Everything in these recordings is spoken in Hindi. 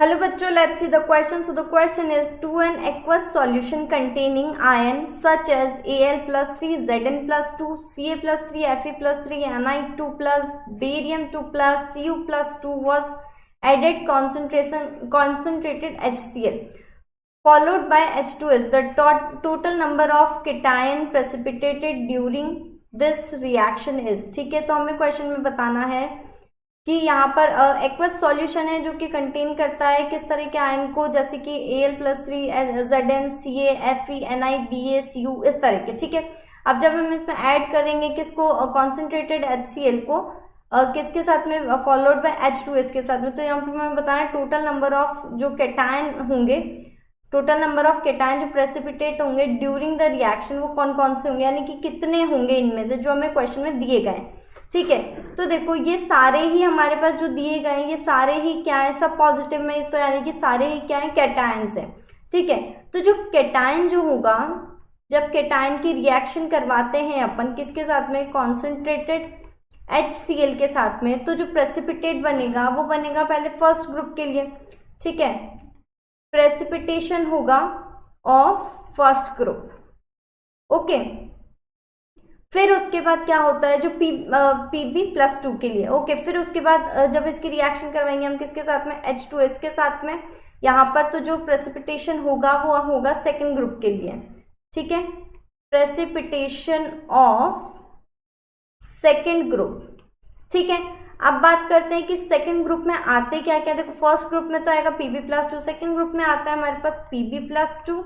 Hello bachcho, let's see the question. So the question is, to an aqueous solution containing iron such as Al plus 3, Zn plus 2, Ca plus 3, Fe plus 3, Ni 2 plus, barium 2 plus, Cu plus 2 was added concentrated HCl followed by H2S. The total number of cation precipitated during this reaction is. ठीक है, तो हमें क्वेश्चन में बताना है कि यहाँ पर एक्वस सॉल्यूशन है जो कि कंटेन करता है किस तरह के आयन को, जैसे कि Al plus 3, Zn, Ca, Fe, Ni, Ba, Cu, इस तरह के। ठीक है, अब जब हम इसमें ऐड करेंगे किसको, कॉन्सेंट्रेटेड HCl को किसके साथ में, फॉलोड बाय H2S के साथ में, तो यहाँ पर हमें बताना है टोटल नंबर ऑफ जो कैटायन होंगे, टोटल नंबर ऑफ कैटायन जो प्रेसिपिटेट होंगे ड्यूरिंग द रिएक्शन, वो कौन कौन से होंगे, यानी कि कितने होंगे इनमें से जो हमें क्वेश्चन में दिए गए। ठीक है, तो देखो ये सारे ही हमारे पास जो दिए गए ये सारे ही क्या है, सब पॉजिटिव में, तो यानी कि सारे ही क्या है, कैटायंस है। ठीक है, तो जो कैटायन जो होगा, जब कैटायन की रिएक्शन करवाते हैं अपन किसके साथ में, कॉन्सेंट्रेटेड HCl के साथ में, तो जो प्रेसिपिटेट बनेगा वो बनेगा पहले फर्स्ट ग्रुप के लिए। ठीक है, प्रेसिपिटेशन होगा ऑफ फर्स्ट ग्रुप। ओके, फिर उसके बाद क्या होता है जो Pb प्लस 2 के लिए। ओके, फिर उसके बाद जब इसकी रिएक्शन करवाएंगे हम किसके साथ में, H2S के साथ में, यहाँ पर तो जो प्रेसिपिटेशन होगा वो होगा सेकेंड ग्रुप के लिए। ठीक है, प्रेसिपिटेशन ऑफ सेकेंड ग्रुप। ठीक है, अब बात करते हैं कि सेकेंड ग्रुप में आते क्या क्या। देखो फर्स्ट ग्रुप में तो आएगा Pb प्लस 2, सेकेंड ग्रुप में आता है हमारे पास Pb plus 2,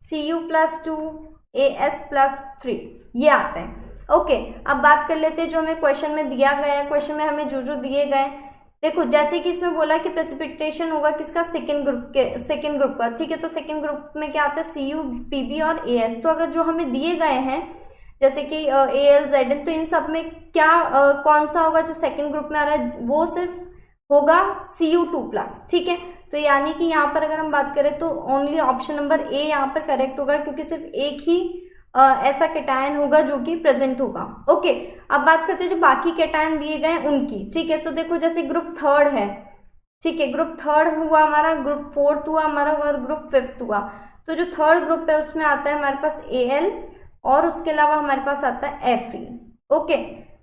Cu plus 2, As plus 3, ये आता है। ओके, अब बात कर लेते हैं जो हमें क्वेश्चन में दिया गया है। क्वेश्चन में हमें जो जो दिए गए, देखो जैसे कि इसमें बोला कि प्रेसिपिटेशन होगा किसका, सेकेंड ग्रुप का। ठीक है, तो सेकेंड ग्रुप में क्या आता है, Cu, Pb और As। तो अगर जो हमें दिए गए हैं जैसे कि Al, Zn, तो इन सब में क्या कौन सा होगा जो सेकेंड ग्रुप में आ रहा है, वो सिर्फ होगा Cu2 प्लस। ठीक है, तो यानी कि यहाँ पर अगर हम बात करें तो ओनली ऑप्शन नंबर ए यहाँ पर करेक्ट होगा, क्योंकि सिर्फ एक ही ऐसा कैटायन होगा जो कि प्रेजेंट होगा। ओके, अब बात करते हैं जो बाकी कैटायन दिए गए उनकी। ठीक है, तो देखो जैसे ग्रुप थर्ड है, ठीक है, ग्रुप थर्ड हुआ हमारा, ग्रुप फोर्थ हुआ हमारा और ग्रुप फिफ्थ हुआ। तो जो थर्ड ग्रुप है उसमें आता है हमारे पास Al और उसके अलावा हमारे पास आता है Fe। ओके,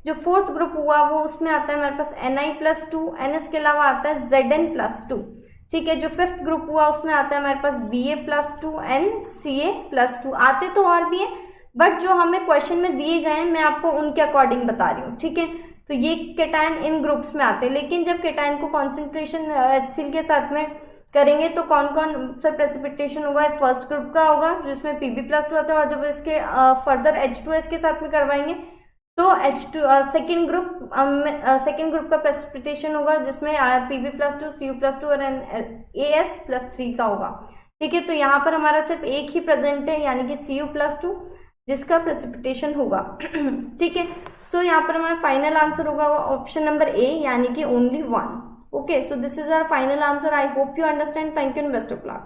जो फोर्थ ग्रुप हुआ वो उसमें आता है हमारे पास Ni प्लस 2, Ns के अलावा आता है Zn प्लस 2। ठीक है, जो फिफ्थ ग्रुप हुआ उसमें आता है हमारे पास Ba plus 2 and Ca plus 2। आते तो और भी है, बट जो हमें क्वेश्चन में दिए गए हैं मैं आपको उनके अकॉर्डिंग बता रही हूँ। ठीक है, तो ये कैटायन इन ग्रुप्स में आते हैं, लेकिन जब कैटायन को कॉन्सेंट्रेशन HCl के साथ में करेंगे तो कौन कौन सा प्रेसिपिटेशन होगा, फर्स्ट ग्रुप का होगा जिसमें Pb प्लस 2 आता है, और जब इसके फर्दर H2S के साथ में करवाएंगे तो सेकेंड ग्रुप का प्रेसिपिटेशन होगा जिसमें Pb प्लस 2, Cu प्लस 2 और As प्लस 3 का होगा। ठीक है, तो यहाँ पर हमारा सिर्फ एक ही प्रेजेंट है, यानी कि Cu प्लस 2 जिसका प्रेसिपिटेशन होगा। ठीक है, सो यहाँ पर हमारा फाइनल आंसर होगा ऑप्शन नंबर ए, यानी कि only 1। Okay, so this is our final answer. I hope you understand. Thank you and best of luck.